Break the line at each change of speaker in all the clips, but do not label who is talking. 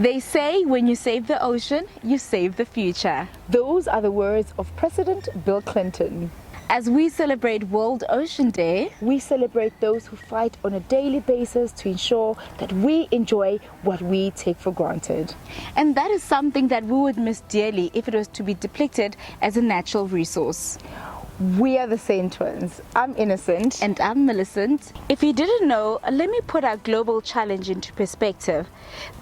They say when you save the ocean, you save the future.
Those are the words of President Bill Clinton.
As we celebrate World Ocean Day,
we celebrate those who fight on a daily basis to ensure that we enjoy what we take for granted.
And that is something that we would miss dearly if it was to be depleted as a natural resource.
We are the same twins. I'm Innocent.
And I'm Millicent. If you didn't know, let me put our global challenge into perspective.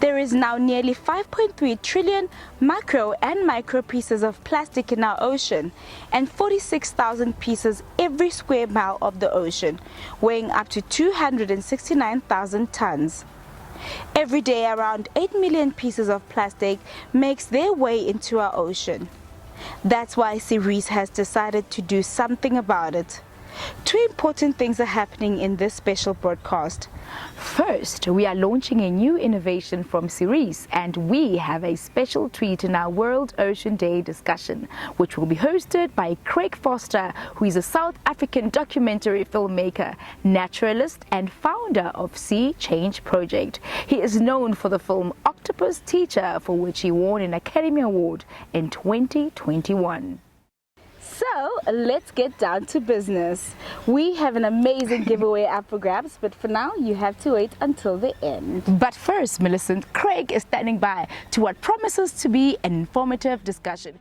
There is now nearly 5.3 trillion macro and micro pieces of plastic in our ocean, and 46,000 pieces every square mile of the ocean, weighing up to 269,000 tons. Every day, around 8 million pieces of plastic makes their way into our ocean. That's why Ceres has decided to do something about it. Two important things are happening in this special broadcast.
First, we are launching a new innovation from Ceres, and we have a special treat in our World Ocean Day discussion, which will be hosted by Craig Foster, who is a South African documentary filmmaker, naturalist, and founder of Sea Change Project. He is known for the film Octopus Teacher, for which he won an Academy Award in 2021.
So let's get down to business. We have an amazing giveaway up for grabs, but for now you have to wait until the end.
But first, Millicent, Craig is standing by to what promises to be an informative discussion.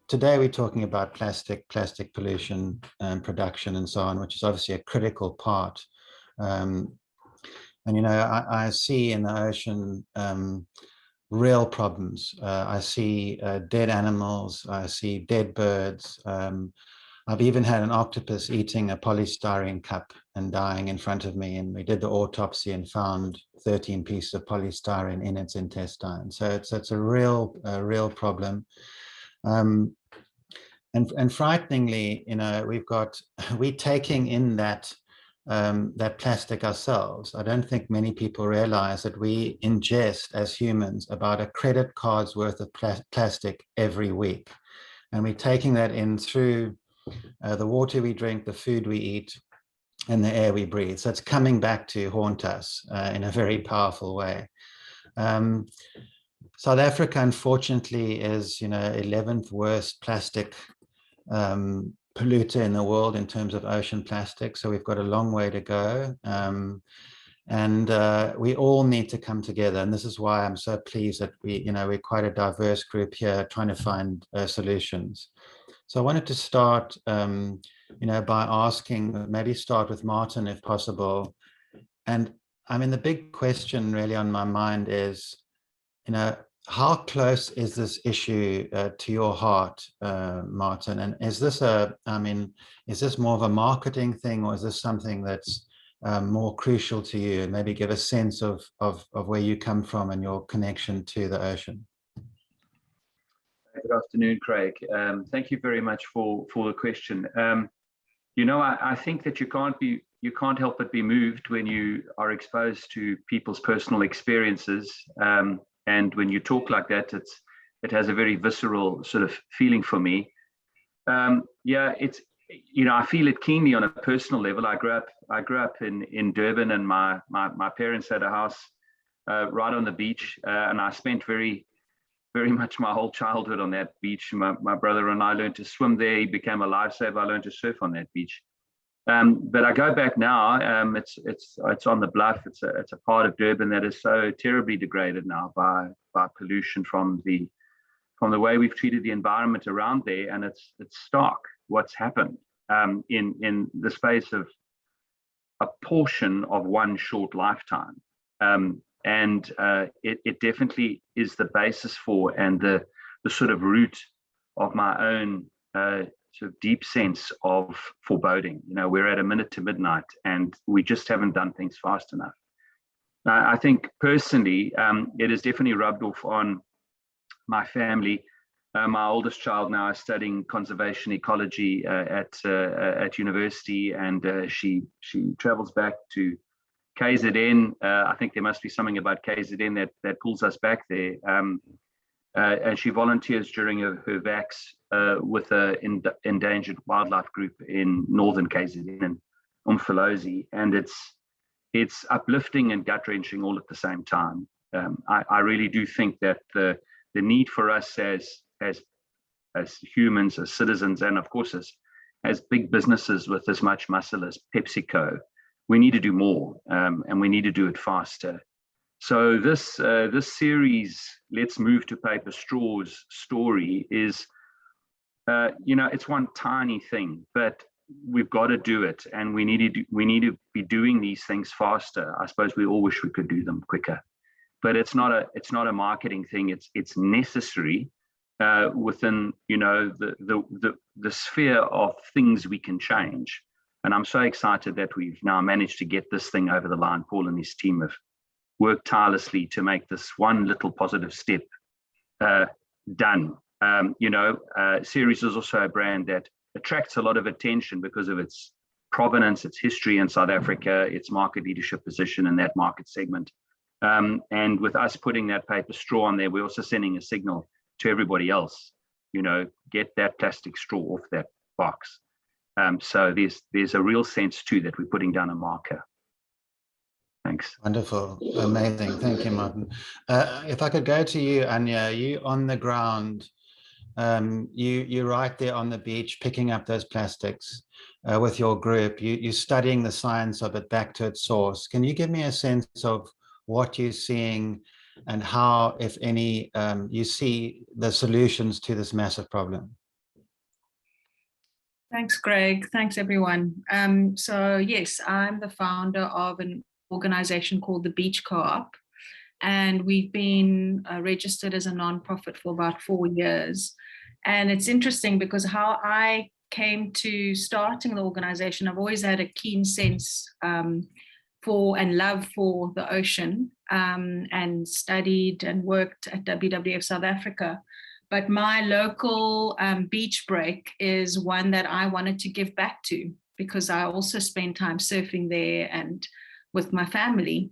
Today, we're talking about plastic pollution and production and so on, which is obviously a critical part. And, you know, I see in the ocean real problems. I see dead animals, I see dead birds. I've even had an octopus eating a polystyrene cup and dying in front of me. And we did the autopsy and found 13 pieces of polystyrene in its intestine. So it's a real problem. And frighteningly, you know, we're taking in that plastic ourselves. I don't think many people realize that we ingest as humans about a credit card's worth of plastic every week. And we're taking that in through the water we drink, the food we eat, and the air we breathe. So it's coming back to haunt us in a very powerful way. South Africa, unfortunately, is, you know, 11th worst plastic polluter in the world in terms of ocean plastic. So we've got a long way to go. And we all need to come together. And this is why I'm so pleased that we're quite a diverse group here trying to find solutions. So I wanted to start, by asking, maybe start with Martin, if possible. And I mean, the big question really on my mind is, you know, how close is this issue to your heart, Martin? And is this is this more of a marketing thing, or is this something that's more crucial to you? And maybe give a sense of where you come from and your connection to the ocean.
Good afternoon, Craig. Thank you very much for the question. I think that you can't help but be moved when you are exposed to people's personal experiences. And when you talk like that, it has a very visceral sort of feeling for me. I feel it keenly on a personal level. I grew up in Durban, and my parents had a house right on the beach, and I spent very much my whole childhood on that beach. My brother and I learned to swim there. He became a lifesaver. I learned to surf on that beach. But I go back now. It's on the bluff. It's a part of Durban that is so terribly degraded now by pollution from the way we've treated the environment around there, and it's stark what's happened in the space of a portion of one short lifetime. It definitely is the basis for and the sort of root of my own sort of deep sense of foreboding. You know, we're at a minute to midnight, and we just haven't done things fast enough. I think personally, it has definitely rubbed off on my family. My oldest child now is studying conservation ecology at university, and she travels back to KZN. I think there must be something about KZN that pulls us back there. And she volunteers during her vacs with an endangered wildlife group in northern KZN in Umfolozi, and it's uplifting and gut-wrenching all at the same time. I really do think that the need for us as humans, as citizens, and of course as big businesses with as much muscle as PepsiCo, we need to do more, and we need to do it faster. So this series, Let's Move to Paper Straws story is, it's one tiny thing, but we've got to do it, and we need to be doing these things faster. I suppose we all wish we could do them quicker, but it's not a marketing thing. It's necessary within the sphere of things we can change. And I'm so excited that we've now managed to get this thing over the line. Paul and his team have worked tirelessly to make this one little positive step done. Ceres is also a brand that attracts a lot of attention because of its provenance, its history in South Africa, its market leadership position in that market segment. And with us putting that paper straw on there, we're also sending a signal to everybody else, get that plastic straw off that box. So there's a real sense too that we're putting down a marker. Thanks.
Wonderful. Amazing. Thank you, Martin. If I could go to you, Anya, you on the ground, you're right there on the beach picking up those plastics with your group. You're studying the science of it back to its source. Can you give me a sense of what you're seeing and how, if any, you see the solutions to this massive problem?
Thanks, Greg. Thanks, everyone. So yes, I'm the founder of an organization called the Beach Co-op, and we've been registered as a nonprofit for about 4 years. And it's interesting because how I came to starting the organization, I've always had a keen sense for and love for the ocean, and studied and worked at WWF South Africa. But my local beach break is one that I wanted to give back to, because I also spend time surfing there and with my family.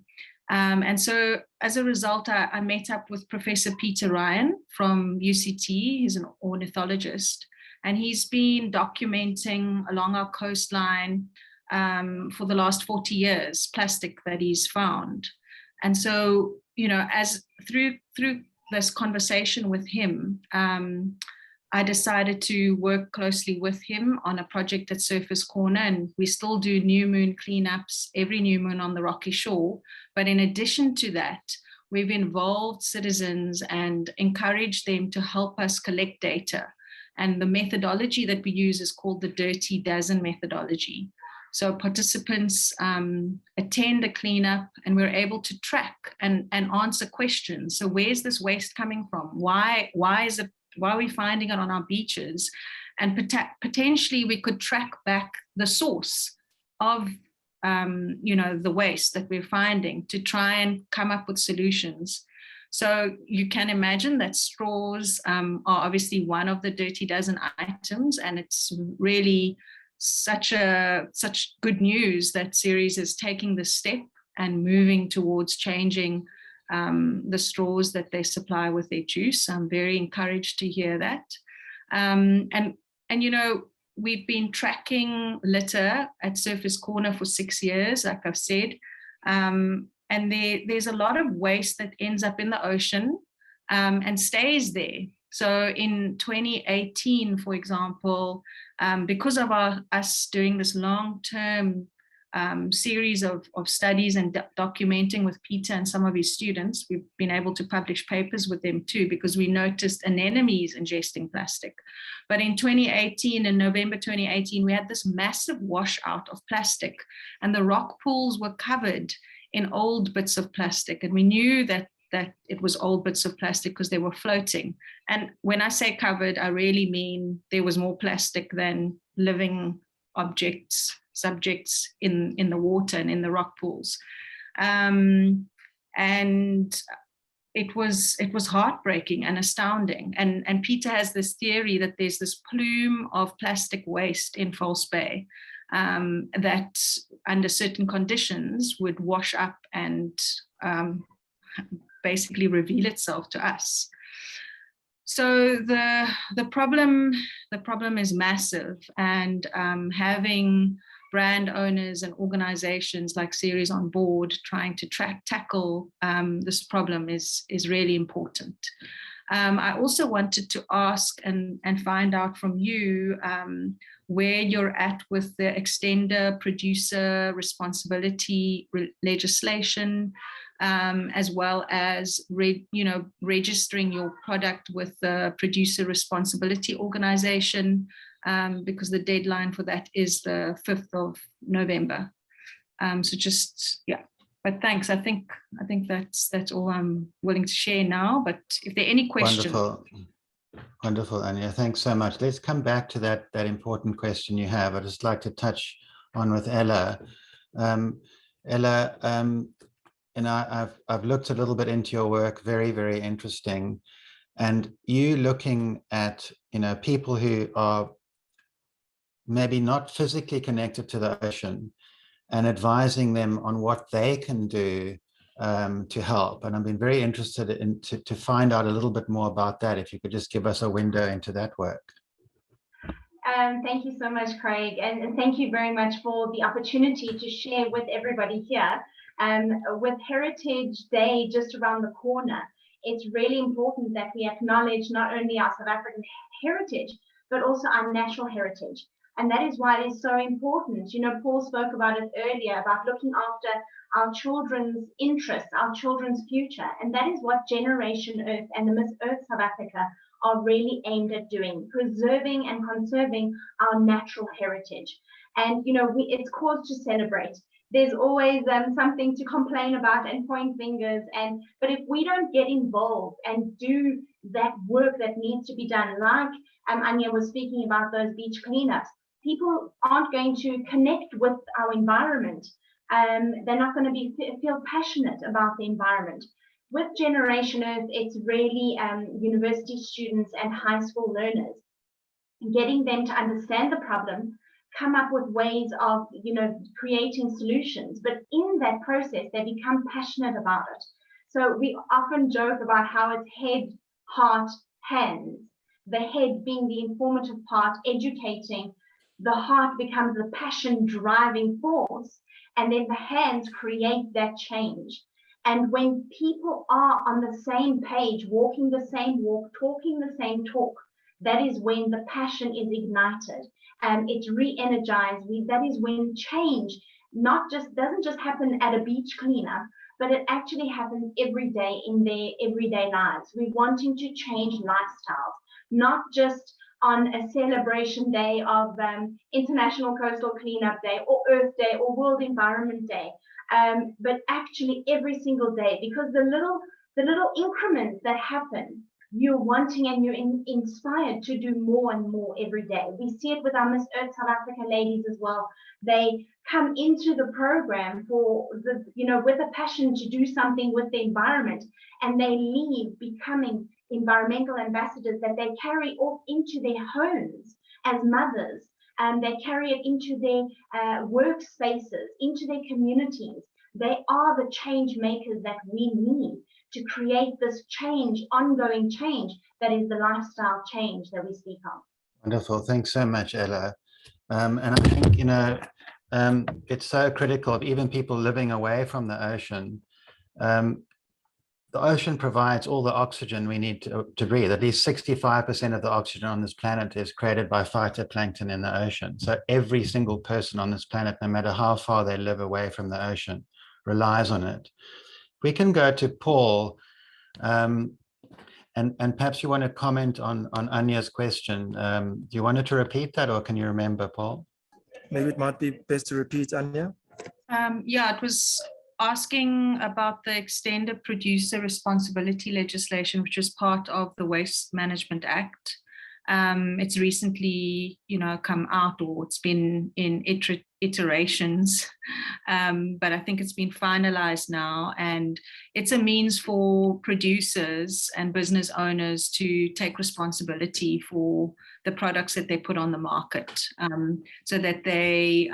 And so as a result, I met up with Professor Peter Ryan from UCT. He's an ornithologist, and he's been documenting along our coastline for the last 40 years, plastic that he's found. And so, as through this conversation with him, I decided to work closely with him on a project at Surfers Corner, and we still do new moon cleanups every new moon on the rocky shore. But in addition to that, we've involved citizens and encouraged them to help us collect data. And the methodology that we use is called the Dirty Dozen methodology. So participants attend a cleanup, and we're able to track and answer questions. So where's this waste coming from? Why are we finding it on our beaches? And potentially we could track back the source of the waste that we're finding to try and come up with solutions. So you can imagine that straws are obviously one of the Dirty Dozen items, and it's really such good news that Ceres is taking this step and moving towards changing the straws that they supply with their juice. I'm very encouraged to hear that. And we've been tracking litter at Surfers Corner for 6 years, like I've said. And there's a lot of waste that ends up in the ocean and stays there. So in 2018, for example, because of us doing this long-term series of studies and documenting with Peter and some of his students, we've been able to publish papers with them too, because we noticed anemones ingesting plastic. But in 2018, in November 2018, we had this massive washout of plastic, and the rock pools were covered in old bits of plastic. And we knew that it was old bits of plastic because they were floating. And when I say covered, I really mean there was more plastic than living subjects in the water and in the rock pools. And And it was heartbreaking and astounding. And Peter has this theory that there's this plume of plastic waste in False Bay that under certain conditions would wash up and basically reveal itself to us. So the problem is massive, and having brand owners and organizations like Ceres on board trying to tackle this problem is really important. I also wanted to ask and find out from you where you're at with the extender producer responsibility legislation, as well as registering your product with the producer responsibility organization, because the deadline for that is the 5th of November. So just, yeah, but thanks. I think that's all I'm willing to share now, but if there are any questions.
Wonderful, Anya. Thanks so much. Let's come back to that important question you have. I'd just like to touch on with Ella. Ella, and I've looked a little bit into your work, very, very interesting. And you looking at, people who are maybe not physically connected to the ocean and advising them on what they can do to help. And I've been very interested to find out a little bit more about that. If you could just give us a window into that work.
Thank you so much, Craig. And thank you very much for the opportunity to share with everybody here. With Heritage Day just around the corner, it's really important that we acknowledge not only our South African heritage, but also our natural heritage. And that is why it is so important. Paul spoke about it earlier, about looking after our children's interests, our children's future. And that is what Generation Earth and the Miss Earth South Africa are really aimed at doing, preserving and conserving our natural heritage. And, it's cause to celebrate. There's always something to complain about and point fingers. But if we don't get involved and do that work that needs to be done, like Anya was speaking about those beach cleanups, people aren't going to connect with our environment. They're not going to feel passionate about the environment. With Generation Earth, it's really university students and high school learners, getting them to understand the problem, come up with ways of, creating solutions. But in that process, they become passionate about it. So we often joke about how it's head, heart, hands. The head being the informative part, educating. The heart becomes the passion driving force. And then the hands create that change. And when people are on the same page, walking the same walk, talking the same talk, that is when the passion is ignited and it's re-energized. That is when change doesn't just happen at a beach cleanup, but it actually happens every day in their everyday lives. We're wanting to change lifestyles, not just on a celebration day of International Coastal Cleanup Day or Earth Day or World Environment Day, but actually every single day, because the little increments that happen, you're wanting and you're inspired to do more and more every day. We see it with our Miss Earth South Africa ladies as well. They come into the program with a passion to do something with the environment, and they leave becoming environmental ambassadors that they carry off into their homes as mothers, and they carry it into their workspaces, into their communities. They are the change makers that we need to create this change, ongoing change, that is the lifestyle change that we speak of.
Wonderful. Thanks so much, Ella. And I think, it's so critical of even people living away from the ocean. The ocean provides all the oxygen we need to breathe. At least 65% of the oxygen on this planet is created by phytoplankton in the ocean. So every single person on this planet, no matter how far they live away from the ocean, relies on it. We can go to Paul, and perhaps you want to comment on Anya's question. Do you want to repeat that, or can you remember, Paul?
Maybe it might be best to repeat, Anya.
Yeah, it was asking about the extended producer responsibility legislation, which is part of the Waste Management Act. It's recently, come out, or it's been in iterations, but I think it's been finalized now, and it's a means for producers and business owners to take responsibility for the products that they put on the market, so that they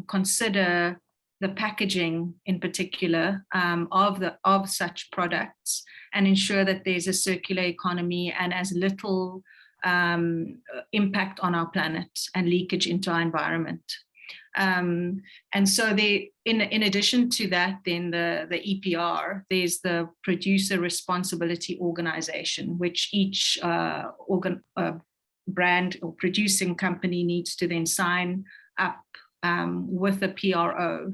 consider the packaging in particular of such products, and ensure that there's a circular economy and as little impact on our planet and leakage into our environment. And so in addition to that, then the EPR, there's the Producer Responsibility Organization, which each brand or producing company needs to then sign up with the PRO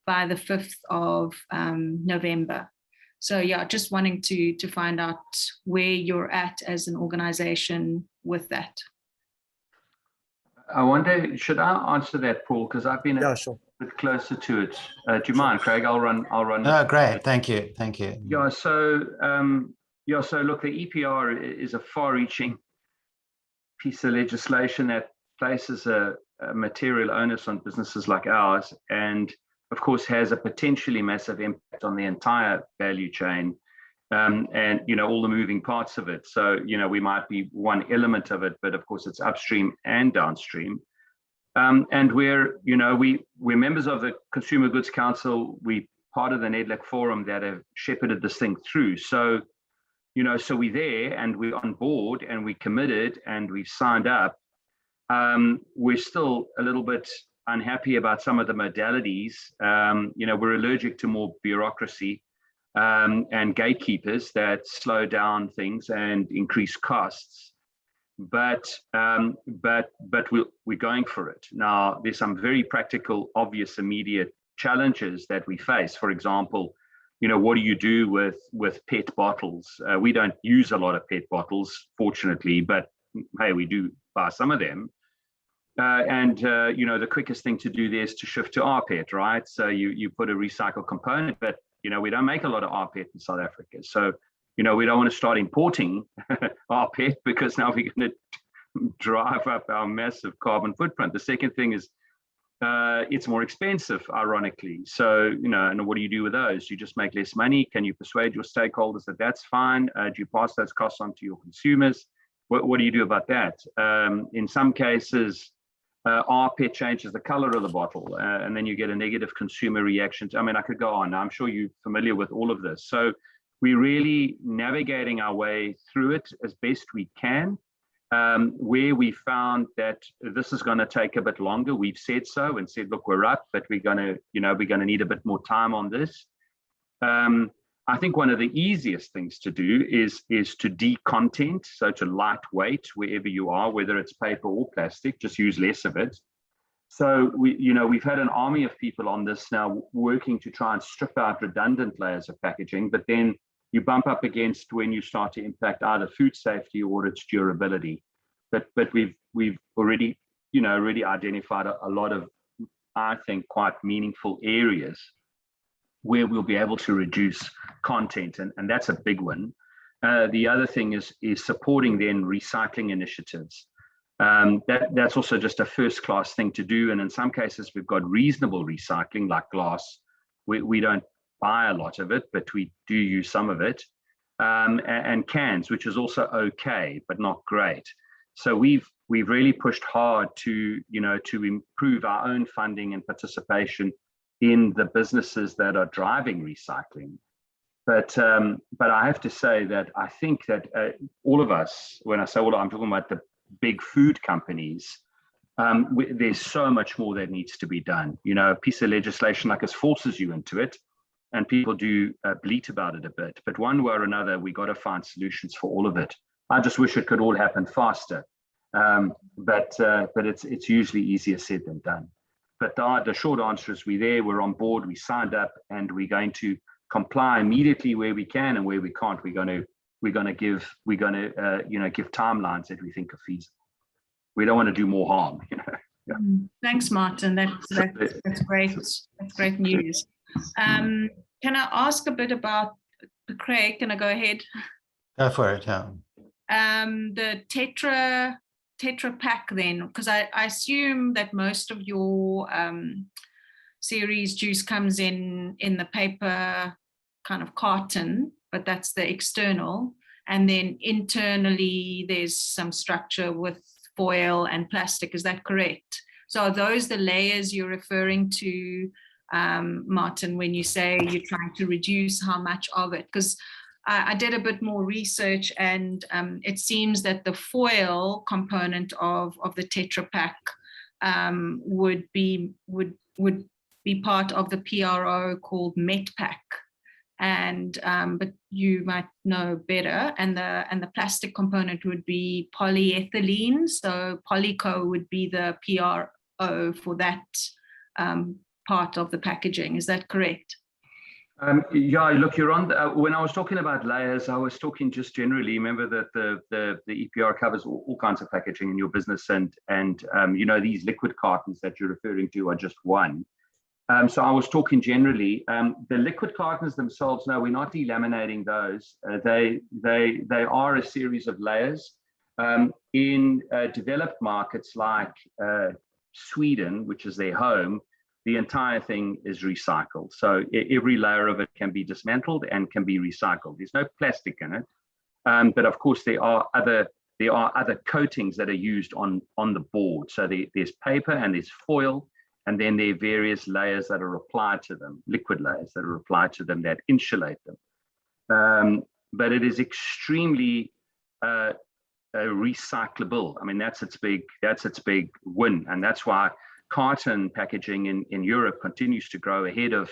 by the 5th of November. So yeah, just wanting to find out where you're at as an organization with that.
I wonder, should I answer that, Paul? Because I've been a bit closer to it. Do you mind, Craig? I'll run.
Oh, great. Thank you.
Yeah. So look, the EPR is a far-reaching piece of legislation that places a material onus on businesses like ours, and of course has a potentially massive impact on the entire value chain, and all the moving parts of it. So we might be one element of it, but of course it's upstream and downstream. And we're members of the Consumer Goods Council. We part of the NEDLAC forum that have shepherded this thing through. So so we're there and we're on board and we committed and we've signed up. We're still a little bit unhappy about some of the modalities. We're allergic to more bureaucracy and gatekeepers that slow down things and increase costs. But we're going for it. Now, there's some very practical, obvious, immediate challenges that we face. For example, what do you do with PET bottles? We don't use a lot of PET bottles, fortunately, but hey, we do buy some of them. The quickest thing to do there is to shift to rPET, right? So you put a recycled component, but we don't make a lot of rPET in South Africa. So we don't want to start importing rPET, because now we're going to drive up our massive carbon footprint. The second thing is it's more expensive, ironically. So and what do you do with those? You just make less money. Can you persuade your stakeholders that that's fine? Do you pass those costs on to your consumers? What do you do about that? In some cases, rPET changes the color of the bottle, and then you get a negative consumer reaction. I mean, I could go on. I'm sure you're familiar with all of this. So we're really navigating our way through it as best we can. Where we found that this is going to take a bit longer, we've said so and said, look, we're up, but we're going to need a bit more time on this. I think one of the easiest things to do is to decontent, so to lightweight wherever you are, whether it's paper or plastic, just use less of it. So we've had an army of people on this now working to try and strip out redundant layers of packaging, but then you bump up against when you start to impact either food safety or its durability. But we've already identified a lot of, I think, quite meaningful areas where we'll be able to reduce content, and that's a big one. The other thing is supporting then recycling initiatives. That's also just a first-class thing to do, and in some cases we've got reasonable recycling, like glass. We don't buy a lot of it, but we do use some of it, and cans, which is also okay, but not great. So we've really pushed hard to improve our own funding and participation in the businesses that are driving recycling. But I have to say that I think that all of us, when I say all, I'm talking about the big food companies, there's so much more that needs to be done. A piece of legislation like this forces you into it, and people do bleat about it a bit. But one way or another, we got to find solutions for all of it. I just wish it could all happen faster. But it's usually easier said than done. But the short answer is we're there, we're on board, we signed up, and we're going to comply immediately where we can, and where we can't, we're going to give timelines that we think are feasible. We don't want to do more harm. Yeah.
Thanks, Martin. That's great. That's great news. Can I ask a bit about Craig? Can I go ahead?
Go for it. Yeah.
The Tetra Tetra Pak then, because I assume that most of your Ceres juice comes in the paper kind of carton, but that's the external. And then internally, there's some structure with foil and plastic. Is that correct? So are those the layers you're referring to, Martin, when you say you're trying to reduce how much of it? Because I did a bit more research, and it seems that the foil component of the Tetra Pak would be part of the PRO called MetPack, and but you might know better. And the plastic component would be polyethylene. So Polyco would be the PRO for that part of the packaging. Is that correct?
Yeah, look, you're on. When I was talking about layers, I was talking just generally. Remember that the EPR covers all kinds of packaging in your business, and you know, these liquid cartons that you're referring to are just one. So I was talking generally. The liquid cartons themselves, no, we're not delaminating those. They are a series of layers. In developed markets like Sweden, which is their home, the entire thing is recycled. So every layer of it can be dismantled and can be recycled. There's no plastic in it. But of course, there are other coatings that are used on the board. So there's paper and there's foil, and then there are various layers that are applied to them, liquid layers that are applied to them that insulate them. But it is extremely recyclable. I mean, that's its big win, and that's why carton packaging in Europe continues to grow ahead of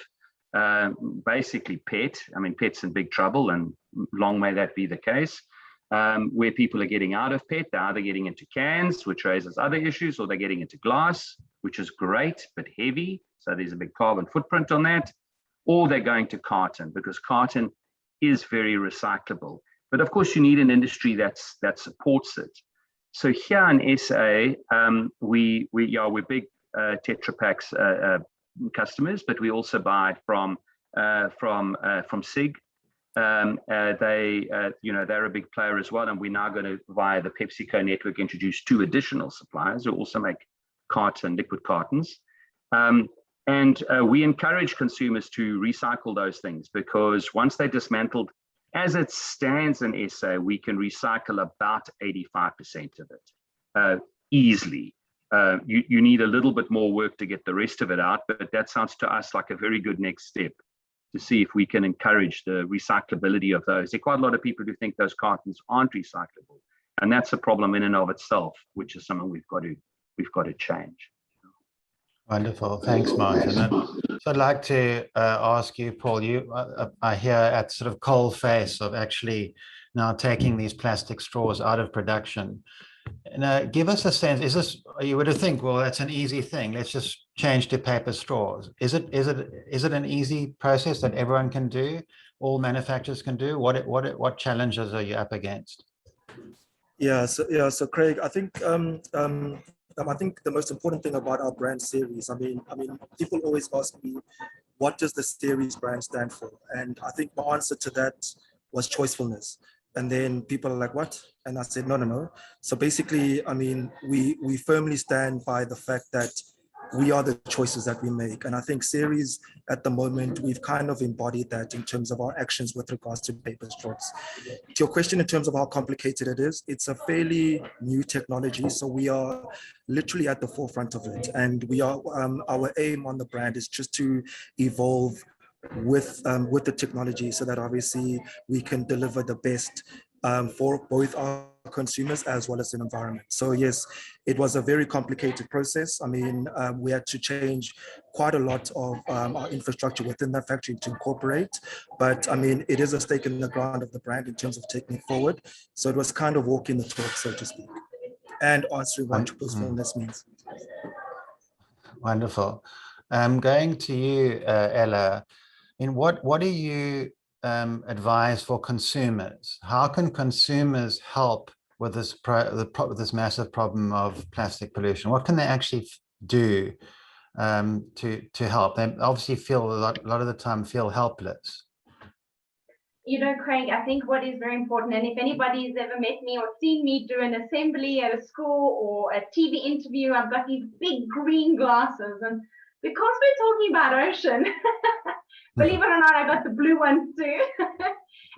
basically PET. I mean, PET's in big trouble, and long may that be the case. Where people are getting out of PET, they're either getting into cans, which raises other issues, or they're getting into glass, which is great, but heavy. So there's a big carbon footprint on that. Or they're going to carton, because carton is very recyclable. But of course, you need an industry that supports it. So here in SA, we're big Tetra Pak's customers, but we also buy it from SIG. They're a big player as well, and we're now going to, via the PepsiCo network, introduce 2 additional suppliers who also make liquid cartons. And we encourage consumers to recycle those things, because once they're dismantled, as it stands in SA, we can recycle about 85% of it easily. You need a little bit more work to get the rest of it out, but that sounds to us like a very good next step to see if we can encourage the recyclability of those. There are quite a lot of people who think those cartons aren't recyclable, and that's a problem in and of itself, which is something we've got to change.
Wonderful, thanks, Martin. So I'd like to ask you, Paul. You are here at sort of cold face of actually now taking these plastic straws out of production. Give us a sense. Is this, you would think, well, that's an easy thing. Let's just change to paper straws. Is it an easy process that everyone can do? All manufacturers can do? What challenges are you up against?
So Craig, I think the most important thing about our brand Ceres, I mean, people always ask me, what does the Ceres brand stand for? And I think my answer to that was choicefulness. And then people are like, what? And I said, no. So basically, I mean, we firmly stand by the fact that we are the choices that we make. And I think Ceres at the moment, we've kind of embodied that in terms of our actions with regards to paper straws. To your question in terms of how complicated it is, it's a fairly new technology. So we are literally at the forefront of it. And we are, our aim on the brand is just to evolve with the technology so that obviously we can deliver the best for both our consumers as well as the environment. So yes, it was a very complicated process. I mean, we had to change quite a lot of our infrastructure within that factory to incorporate, but I mean, it is a stake in the ground of the brand in terms of taking it forward. So it was kind of walking the talk, so to speak, and answering what choicefulness means.
Wonderful. Going to you, Ella. What do you advise for consumers? How can consumers help with this massive problem of plastic pollution? What can they actually do to help? They obviously feel a lot of the time feel helpless.
You know, Craig, I think what is very important, and if anybody's ever met me or seen me do an assembly at a school or a TV interview, I've got these big green glasses. And because we're talking about ocean, believe it or not, I got the blue ones too.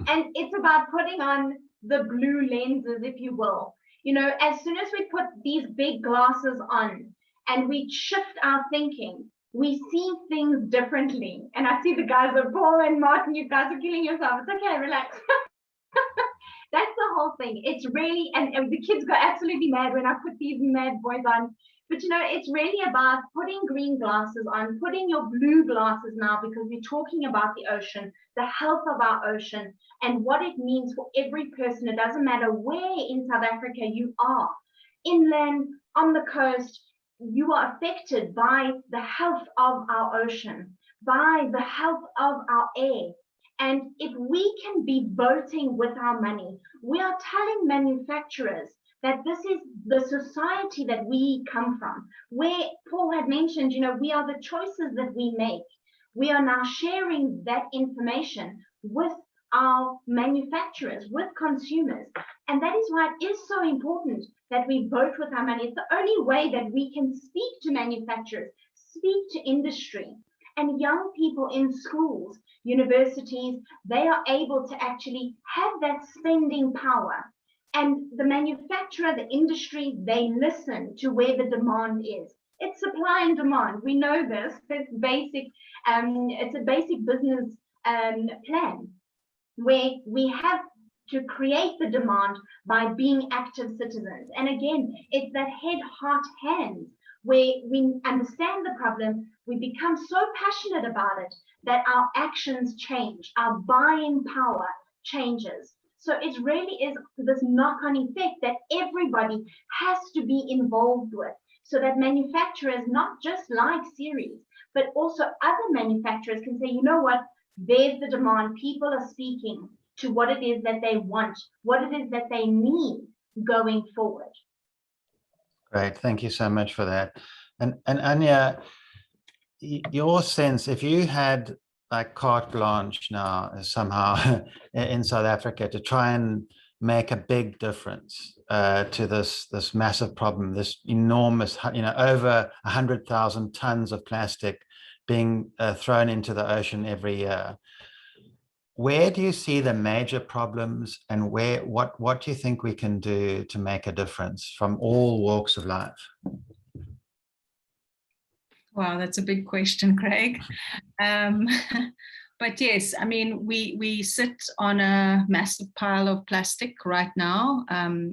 And it's about putting on the blue lenses, if you will. You know, as soon as we put these big glasses on and we shift our thinking, we see things differently. And I see the guys of Paul and Martin, you guys are killing yourself. It's okay, relax. That's the whole thing. It's really, and the kids go absolutely mad when I put these mad boys on. But you know, it's really about putting green glasses on, putting your blue glasses now, because we're talking about the ocean, the health of our ocean, and what it means for every person. It doesn't matter where in South Africa you are, inland, on the coast, you are affected by the health of our ocean, by the health of our air. And if we can be voting with our money, we are telling manufacturers that this is the society that we come from, where Paul had mentioned, you know, we are the choices that we make. We are now sharing that information with our manufacturers, with consumers. And that is why it is so important that we vote with our money. It's the only way that we can speak to manufacturers, speak to industry. And young people in schools, universities, they are able to actually have that spending power. And the manufacturer, the industry, they listen to where the demand is. It's supply and demand. We know this. It's basic. It's a basic business plan, where we have to create the demand by being active citizens. And again, it's that head, heart, hands, where we understand the problem, we become so passionate about it that our actions change, our buying power changes. So it really is this knock-on effect that everybody has to be involved with, so that manufacturers, not just like Ceres, but also other manufacturers can say, you know what, there's the demand. People are speaking to what it is that they want, what it is that they need going forward.
Great, thank you so much for that. And Anya, your sense, if you had like carte blanche now somehow in South Africa to try and make a big difference to this massive problem, this enormous, you know, over 100,000 tons of plastic being thrown into the ocean every year, where do you see the major problems, and what do you think we can do to make a difference from all walks of life?
Wow, that's a big question, Craig. But yes, I mean, we sit on a massive pile of plastic right now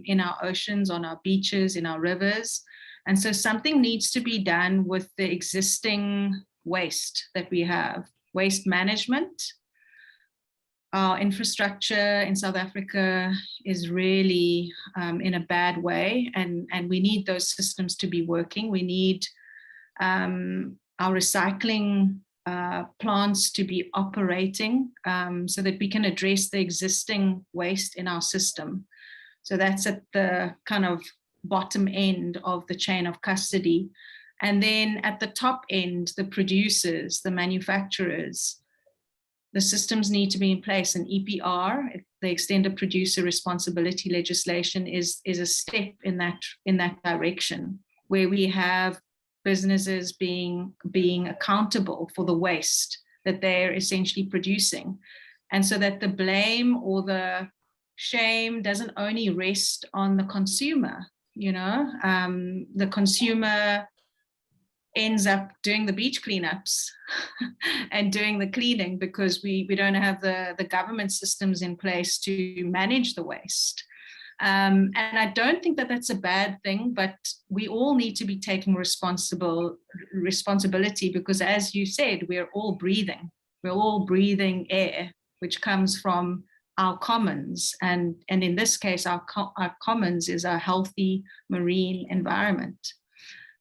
in our oceans, on our beaches, in our rivers. And so something needs to be done with the existing waste that we have. Waste management. Our infrastructure in South Africa is really in a bad way, and we need those systems to be working. We need our recycling plants to be operating so that we can address the existing waste in our system. So that's at the kind of bottom end of the chain of custody. And then at the top end, the producers, the manufacturers, the systems need to be in place. And EPR, the Extended Producer Responsibility legislation, is a step in that direction, where we have businesses being accountable for the waste that they're essentially producing. And so that the blame or the shame doesn't only rest on the consumer, you know, the consumer ends up doing the beach cleanups and doing the cleaning because we don't have the government systems in place to manage the waste. And I don't think that that's a bad thing, but we all need to be taking responsibility, because as you said, we're all breathing air, which comes from our commons. And in this case, our commons is a healthy marine environment.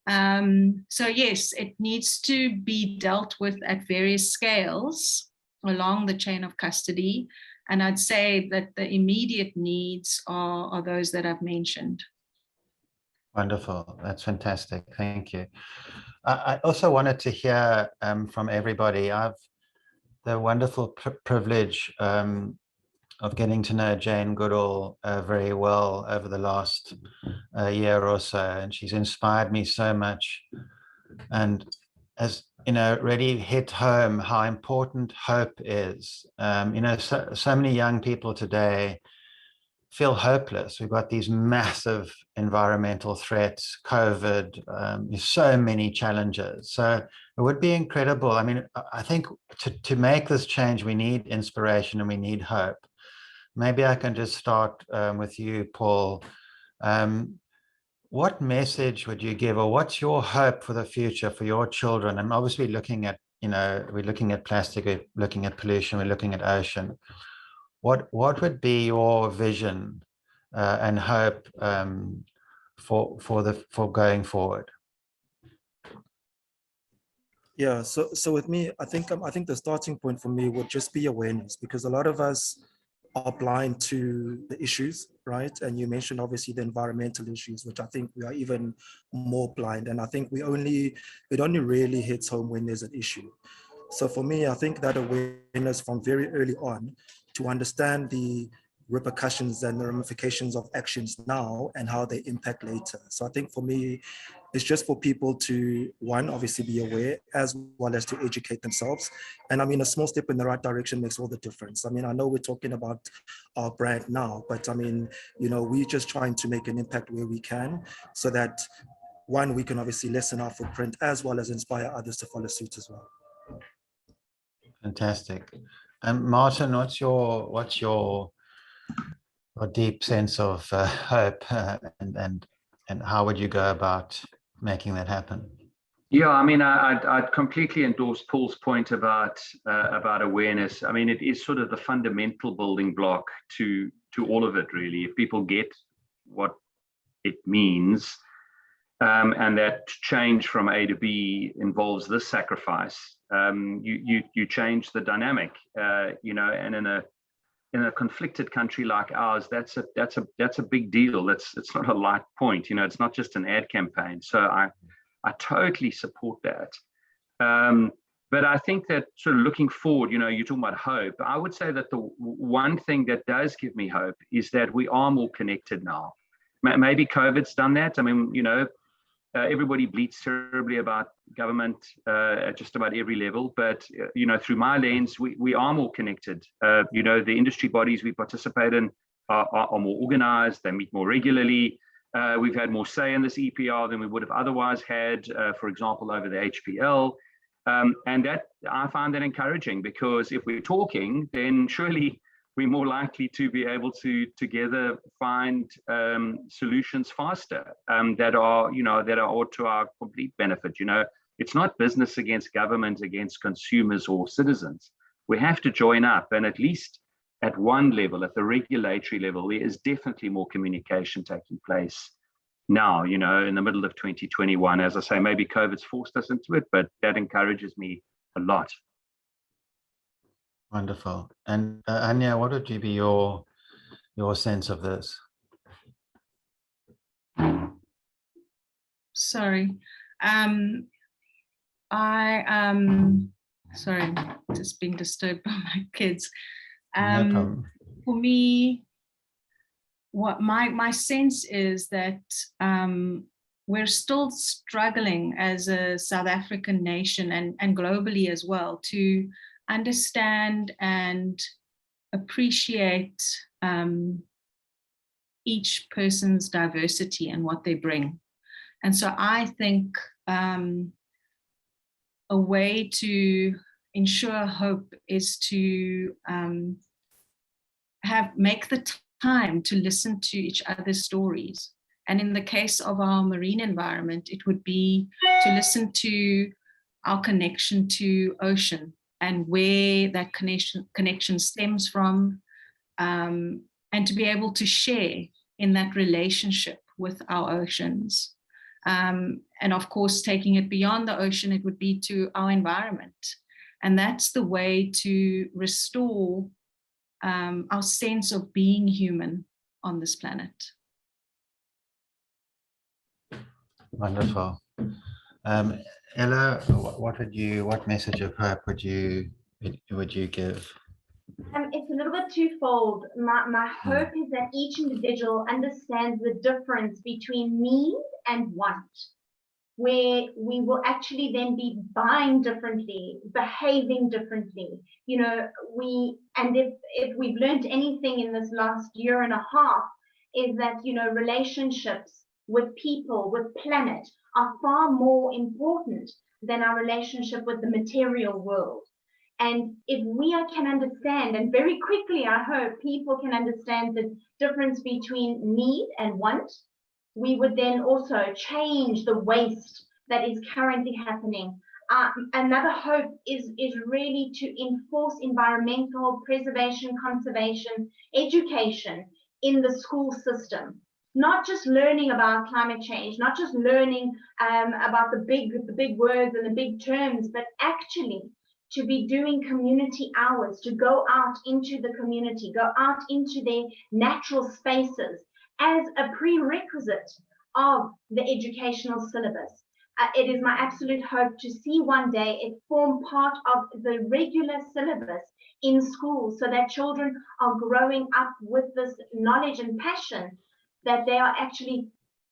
So yes, it needs to be dealt with at various scales along the chain of custody. And I'd say that the immediate needs are those that I've mentioned.
Wonderful. That's fantastic. Thank you. I also wanted to hear from everybody. I've the wonderful privilege getting to know Jane Goodall very well over the last year or so, and she's inspired me so much. And as you know, really hit home how important hope is. You know, so many young people today feel hopeless. We've got these massive environmental threats, COVID, so many challenges. So it would be incredible. I mean, I think to make this change, we need inspiration and we need hope. Maybe I can just start with you, Paul. What message would you give, or what's your hope for the future for your children? I'm obviously looking at, you know, we're looking at plastic, we're looking at pollution, we're looking at ocean. What would be your vision and hope for going forward?
Yeah, so with me, I think the starting point for me would just be awareness, because a lot of us are blind to the issues, right? And you mentioned obviously the environmental issues, which I think we are even more blind. And I think it only really hits home when there's an issue. So for me, I think that awareness from very early on to understand the repercussions and the ramifications of actions now and how they impact later. So I think for me, it's just for people to, one, obviously be aware, as well as to educate themselves. And I mean, a small step in the right direction makes all the difference. I mean, I know we're talking about our brand now, but I mean, you know, we're just trying to make an impact where we can, so that, one, we can obviously lessen our footprint, as well as inspire others to follow suit as well.
Fantastic. Martin, what's your deep sense of hope, and how would you go about making that happen?
Yeah, I mean, I'd completely endorse Paul's point about awareness. I mean, it is sort of the fundamental building block to all of it, really. If people get what it means, and that change from A to B involves this sacrifice, you change the dynamic, you know. And in a conflicted country like ours, that's a big deal. It's not a light point, you know. It's not just an ad campaign. So I totally support that. But I think that sort of looking forward, you know, you're talking about hope. I would say that the one thing that does give me hope is that we are more connected now. Maybe COVID's done that. I mean, you know, everybody bleats terribly about government at just about every level, but you know, through my lens, we are more connected. You know, the industry bodies we participate in are more organized. They meet more regularly. We've had more say in this EPR than we would have otherwise had, for example, over the HPL. And that, I find that encouraging, because if we're talking, then surely we're more likely to be able to together find solutions faster, that are, you know, that are to our complete benefit. You know, it's not business against government, against consumers or citizens. We have to join up, and at least at one level, at the regulatory level, there is definitely more communication taking place now, you know, in the middle of 2021. As I say, maybe COVID's forced us into it, but that encourages me a lot.
Wonderful. And Anya, what would be your sense of this?
Sorry. Sorry, just being disturbed by my kids.
No problem.
For me, what my sense is that we're still struggling as a South African nation and globally as well to understand and appreciate each person's diversity and what they bring. And so I think a way to ensure hope is to make the time to listen to each other's stories. And in the case of our marine environment, it would be to listen to our connection to ocean and where that connection stems from, and to be able to share in that relationship with our oceans. And of course, taking it beyond the ocean, it would be to our environment. And that's the way to restore our sense of being human on this planet.
Wonderful. Ella, what message of hope would you give?
It's a little bit twofold. My hope is that each individual understands the difference between need and want, where we will actually then be buying differently, behaving differently. You know, and if we've learned anything in this last year and a half, is that, you know, relationships with people, with planet, are far more important than our relationship with the material world. And if we can understand, and very quickly, I hope people can understand the difference between need and want, we would then also change the waste that is currently happening. Another hope is really to enforce environmental preservation, conservation, education in the school system. Not just learning about climate change, not just learning about the big words and the big terms, but actually to be doing community hours, to go out into the community, go out into their natural spaces as a prerequisite of the educational syllabus. It is my absolute hope to see one day it form part of the regular syllabus in schools, so that children are growing up with this knowledge and passion that they are actually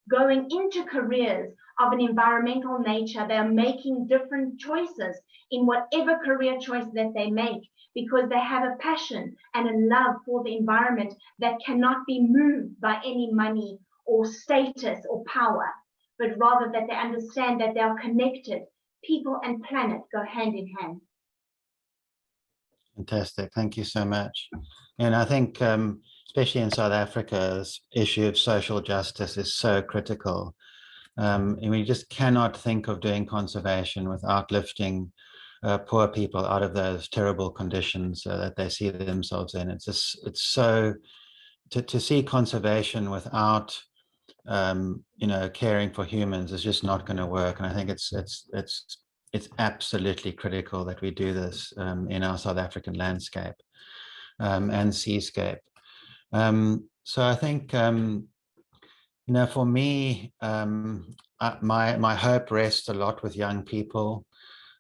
going into careers of an environmental nature. They're making different choices in whatever career choice that they make, because they have a passion and a love for the environment that cannot be moved by any money or status or power, but rather that they understand that they are connected. People and planet go hand in hand.
Fantastic. Thank you so much. And I think, especially in South Africa, this issue of social justice is so critical. And we just cannot think of doing conservation without lifting poor people out of those terrible conditions that they see themselves in. It's just, it's so, to see conservation without, you know, caring for humans is just not going to work. And I think it's absolutely critical that we do this in our South African landscape and seascape. So I think, you know, for me, my hope rests a lot with young people.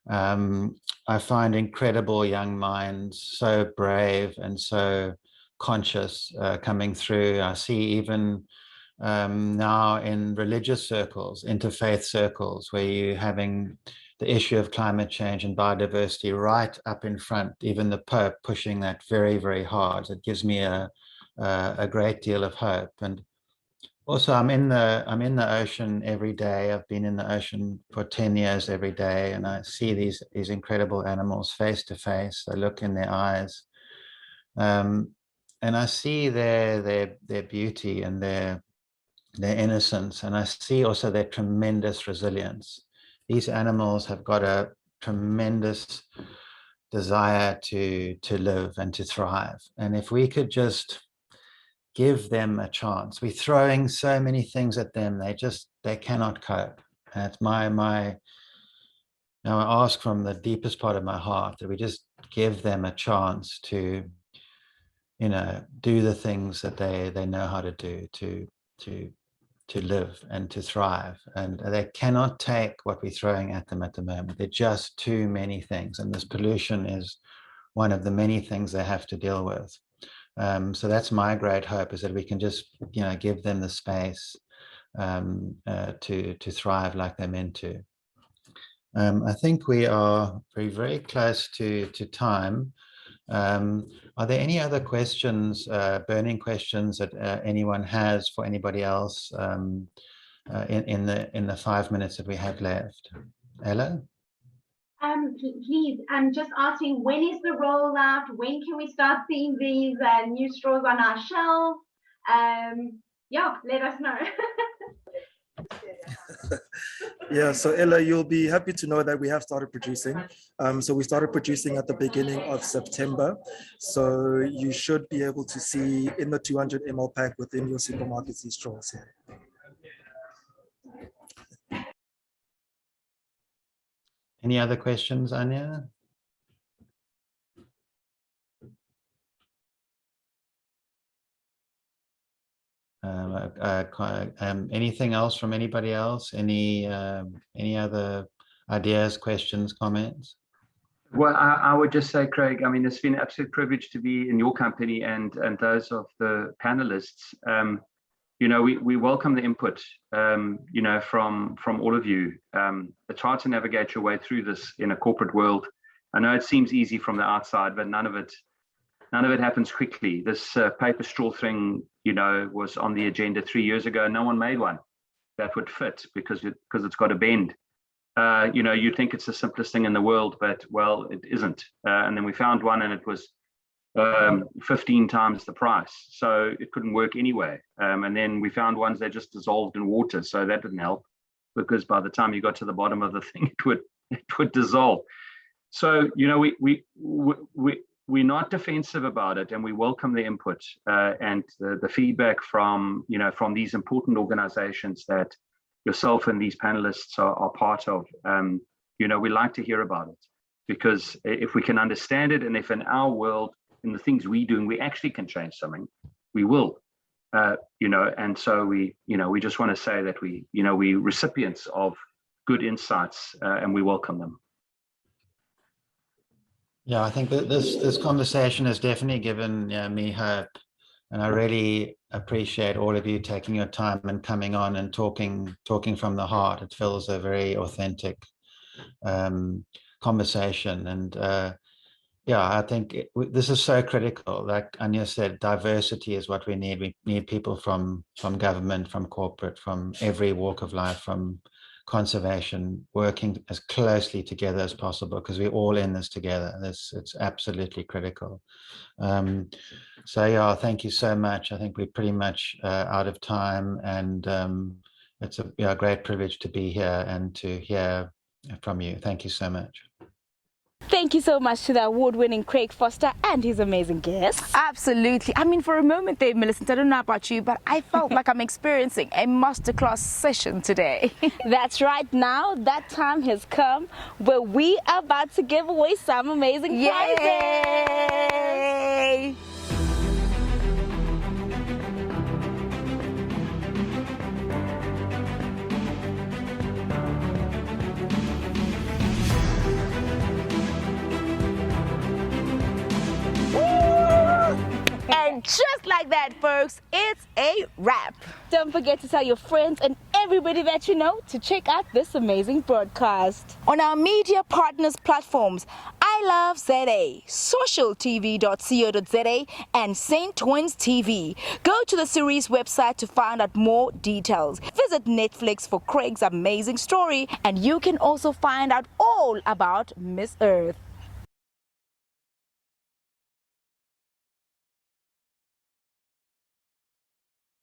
I find incredible young minds, so brave and so conscious coming through. I see even now in religious circles, interfaith circles, where you're having the issue of climate change and biodiversity right up in front, even the Pope pushing that very, very hard. It gives me a great deal of hope. And also, I'm in the ocean every day. I've been in the ocean for 10 years every day, and I see these incredible animals face to face. I look in their eyes, and I see their beauty and their innocence, and I see also their tremendous resilience. These animals have got a tremendous desire to live and to thrive. And if we could just give them a chance. We're throwing so many things at them, they cannot cope. And it's now I ask from the deepest part of my heart that we just give them a chance to, you know, do the things that they know how to do, to live and to thrive. And they cannot take what we're throwing at them at the moment. They're just too many things, and this pollution is one of the many things they have to deal with. So that's my great hope, is that we can just, you know, give them the space to thrive like they're meant to. I think we are very, very close to time. Are there any other questions, burning questions that anyone has for anybody else in the 5 minutes that we have left? Ella?
Please, I'm just asking, when is the rollout? When can we start seeing these new straws on our shelf? Yeah, let us know.
Yeah, so Ella, you'll be happy to know that we have started producing. So we started producing at the beginning of September. So you should be able to see in the 200 ml pack within your supermarkets these straws here.
Any other questions, Anya? Anything else from anybody else? Any other ideas, questions, comments?
Well, I would just say, Craig, I mean, it's been an absolute privilege to be in your company and those of the panelists. We welcome the input, from all of you. It's hard to navigate your way through this in a corporate world. I know it seems easy from the outside, but none of it happens quickly. This paper straw thing, was on the agenda 3 years ago. No one made one that would fit because it's got a bend. You'd think it's the simplest thing in the world, but well, it isn't. And then we found one, and it was 15 times the price, so it couldn't work anyway. And then we found ones that just dissolved in water, so that didn't help, because by the time you got to the bottom of the thing, it would dissolve. So we're not defensive about it, and we welcome the input and the feedback from these important organizations that yourself and these panelists are part of. We like to hear about it, because if we can understand it, and if in our world, in the things we're doing, we actually can change something, we will. And so we just want to say that we're recipients of good insights, and we welcome them.
Yeah, I think that this conversation has definitely given me hope, and I really appreciate all of you taking your time and coming on and talking from the heart. It feels a very authentic conversation, and I think this is so critical. Like Anya said, diversity is what we need. We need people from government, from corporate, from every walk of life, from conservation, working as closely together as possible, because we're all in this together. It's absolutely critical. Thank you so much. I think we're pretty much out of time, and it's a great privilege to be here and to hear from you. Thank you so much.
Thank you so much to the award-winning Craig Foster and his amazing guests.
Absolutely. I mean, for a moment there, Millicent, I don't know about you, but I felt like I'm experiencing a masterclass session today.
That's right. Now that time has come where we are about to give away some amazing prizes.
Yay! And just like that, folks, it's a wrap.
Don't forget to tell your friends and everybody that you know to check out this amazing broadcast
on our media partners platforms, I Love ZA, socialtv.co.za, and St. Twins TV. Go to the Ceres website to find out more details. Visit Netflix for Craig's amazing story, and you can also find out all about Miss Earth.